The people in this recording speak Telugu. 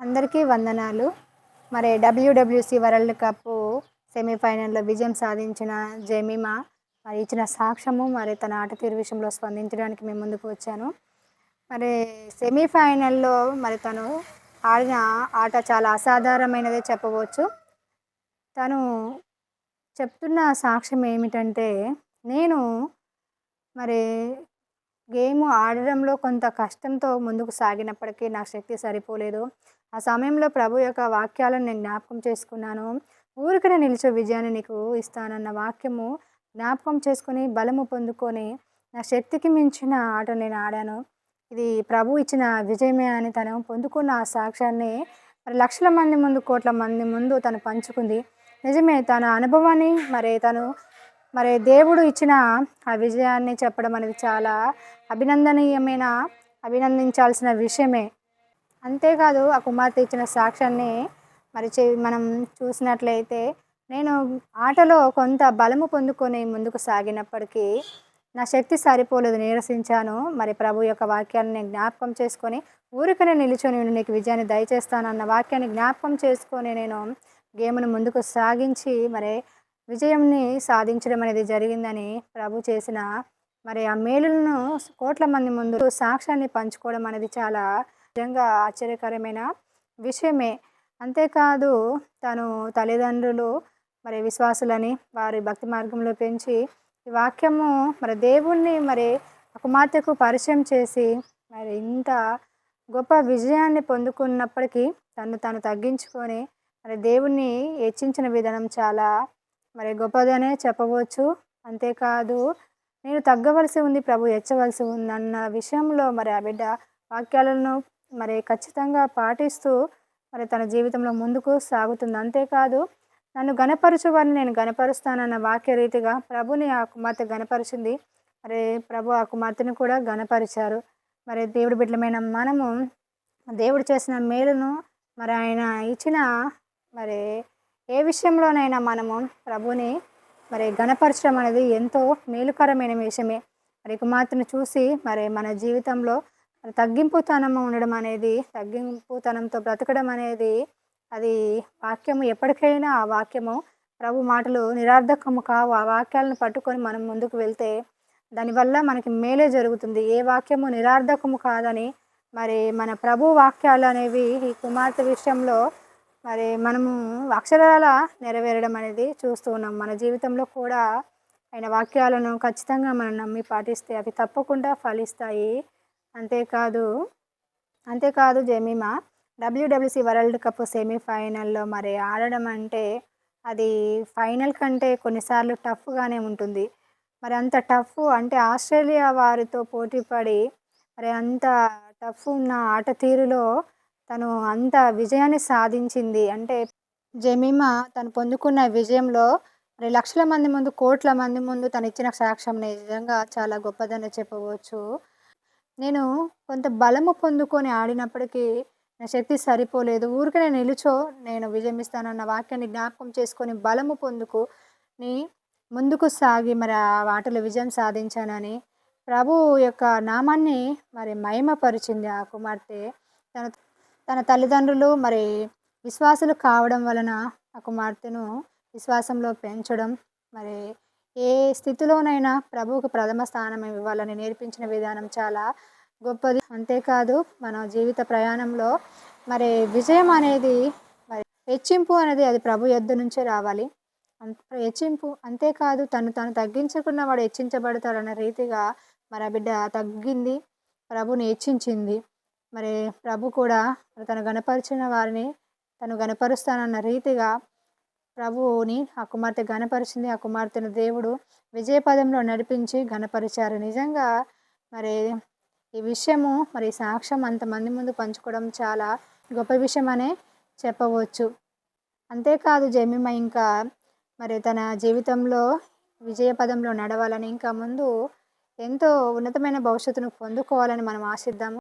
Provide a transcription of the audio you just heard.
అందరికీ వందనాలు. మరి డబ్ల్యూడబ్ల్యూసీ వరల్డ్ కప్పు సెమీఫైనల్‌లో విజయం సాధించిన జెమిమా మరి ఇచ్చిన సాక్ష్యము, మరి తన ఆట తీరు విషయంలో స్పందించడానికి మేము ముందుకు వచ్చాను. మరి సెమీఫైనల్‌లో మరి తను ఆడిన ఆట చాలా అసాధారణమైనదే చెప్పవచ్చు. తను చెప్తున్న సాక్ష్యం ఏమిటంటే, నేను మరి గేమ్ ఆడడంలో కొంత కష్టంతో ముందుకు సాగినప్పటికీ నా శక్తి సరిపోలేదు. ఆ సమయంలో ప్రభు యొక్క వాక్యాలను నేను జ్ఞాపకం చేసుకున్నాను. ఊరికనే నిలిచో విజయాన్ని నీకు ఇస్తానన్న వాక్యము జ్ఞాపకం చేసుకొని, బలము పొందుకొని, నా శక్తికి మించిన ఆట నేను ఆడాను. ఇది ప్రభు ఇచ్చిన విజయమే అని తను పొందుకున్న ఆ సాక్ష్యాన్ని మరి లక్షల మంది ముందు, కోట్ల మంది ముందు తను పంచుకుంది. నిజమే, తన అనుభవాన్ని మరి దేవుడు ఇచ్చిన ఆ విజయాన్ని చెప్పడం అనేది చాలా అభినందనీయమైన, అభినందించాల్సిన విషయమే. అంతేకాదు ఆ కుమార్తె ఇచ్చిన సాక్ష్యాన్ని మరి మనం చూసినట్లయితే, నేను ఆటలో కొంత బలము పొందుకొని ముందుకు సాగినప్పటికీ నా శక్తి సరిపోలేదు, నీరసించాను. మరి ప్రభు యొక్క వాక్యాన్ని నేను జ్ఞాపకం చేసుకొని, ఊరికనే నిలుచొని నీకు విజయాన్ని దయచేస్తానన్న వాక్యాన్ని జ్ఞాపకం చేసుకొని నేను గేమ్‌ను ముందుకు సాగించి మరి విజయంని సాధించడం అనేది జరిగిందని ప్రభు చేసిన మరి ఆ మేలులను కోట్ల మంది ముందు సాక్ష్యాన్ని పంచుకోవడం అనేది చాలా నిజంగా ఆశ్చర్యకరమైన విషయమే. అంతేకాదు తను తల్లిదండ్రులు మరి విశ్వాసులని వారి భక్తి మార్గంలో పెంచి ఈ వాక్యము మరి దేవుణ్ణి మరి ఆ కుమార్తెకు పరిచయం చేసి మరి ఇంత గొప్ప విజయాన్ని పొందుకున్నప్పటికీ తను తగ్గించుకొని మరి దేవుణ్ణి హెచ్చించిన విధానం చాలా మరి గొప్పదనే చెప్పవచ్చు. అంతేకాదు, నేను తగ్గవలసి ఉంది, ప్రభు హెచ్చవలసి ఉందన్న విషయంలో మరి ఆ బిడ్డ వాక్యాలను మరి ఖచ్చితంగా పాటిస్తూ మరి తన జీవితంలో ముందుకు సాగుతుంది. అంతేకాదు, నన్ను గణపరచు వారిని నేను గణపరుస్తానన్న వాక్య రీతిగా ప్రభుని ఆ కుమార్తె గణపరిచింది. మరి ప్రభు ఆ కుమార్తెను కూడా గణపరిచారు. మరి దేవుడి బిడ్డలమైన మనము దేవుడు చేసిన మేలును మరి ఆయన ఇచ్చిన మరి ఏ విషయంలోనైనా మనము ప్రభుని మరి గణపరచడం అనేది ఎంతో మేలుకరమైన విషయమే. మరి కుమార్తెను చూసి మరి మన జీవితంలో తగ్గింపుతనం ఉండడం అనేది, తగ్గింపుతనంతో బ్రతకడం అనేది, అది వాక్యము ఎప్పటికైనా ఆ వాక్యము ప్రభు మాటలు నిరర్థకము కావు. ఆ వాక్యాలను పట్టుకొని మనం ముందుకు వెళ్తే దానివల్ల మనకి మేలే జరుగుతుంది. ఏ వాక్యము నిరర్థకము కాదని మరి మన ప్రభు వాక్యాలు అనేవి ఈ కుమార్తె విషయంలో మరి మనము అక్షరాల నెరవేరడం అనేది చూస్తూ ఉన్నాం. మన జీవితంలో కూడా ఆయన వాక్యాలను ఖచ్చితంగా మనం నమ్మి పాటిస్తే అవి తప్పకుండా ఫలిస్తాయి. అంతేకాదు అంతేకాదు జెమిమా డబ్ల్యూడబ్ల్యూసీ వరల్డ్ కప్ సెమీఫైనల్‌లో మరి ఆడడం అంటే అది ఫైనల్ కంటే కొన్నిసార్లు టఫ్‌గానే ఉంటుంది. మరి అంత టఫ్ అంటే ఆస్ట్రేలియా వారితో పోటీ పడి మరి అంత టఫ్ ఉన్న ఆట తీరులో తను అంత విజయాన్ని సాధించింది. అంటే జెమిమా తను పొందుకున్న విజయంలో మరి లక్షల మంది ముందు, కోట్ల మంది ముందు తను ఇచ్చిన సాక్ష్యం నిజంగా చాలా గొప్పదని చెప్పవచ్చు. నేను కొంత బలము పొందుకొని ఆడినప్పటికీ నా శక్తి సరిపోలేదు. ఊరికనే నిలుచో నేను విజయం ఇస్తానన్న వాక్యాన్ని జ్ఞాపకం చేసుకొని బలము పొందుకొని ముందుకు సాగి మరి ఆ ఆటలో విజయం సాధించానని ప్రభు యొక్క నామాన్ని మరి మహిమపరిచింది ఆ కుమార్తె. తన తన తల్లిదండ్రులు మరి విశ్వాసులు కావడం వలన ఆ కుమార్తెను విశ్వాసంలో పెంచడం, మరి ఏ స్థితిలోనైనా ప్రభువుకు ప్రథమ స్థానం ఇవ్వాలని నేర్పించిన విధానం చాలా గొప్పది. అంతేకాదు మన జీవిత ప్రయాణంలో మరి విజయం అనేది మరి హెచ్చింపు అనేది అది ప్రభు యొద్ద నుంచే రావాలి. హెచ్చింపు అంతేకాదు, తను తగ్గించుకున్న వాడు హెచ్చించబడతాడన్న రీతిగా మరి ఆ బిడ్డ తగ్గింది, ప్రభుని హెచ్చించింది. మరి ప్రభు కూడా తను గణపరిచిన వారిని తను గణపరుస్తానన్న రీతిగా ప్రభువుని ఆ కుమార్తె గణపరిచింది. ఆ కుమార్తెను దేవుడు విజయపదంలో నడిపించి గణపరిచారు. నిజంగా మరి ఈ విషయము మరి సాక్ష్యం అంతమంది ముందు పంచుకోవడం చాలా గొప్ప విషయం అనే చెప్పవచ్చు. అంతేకాదు జెమిమా ఇంకా మరి తన జీవితంలో విజయపదంలో నడవాలని, ఇంకా ముందు ఎంతో ఉన్నతమైన భవిష్యత్తును పొందుకోవాలని మనం ఆశిద్దాము.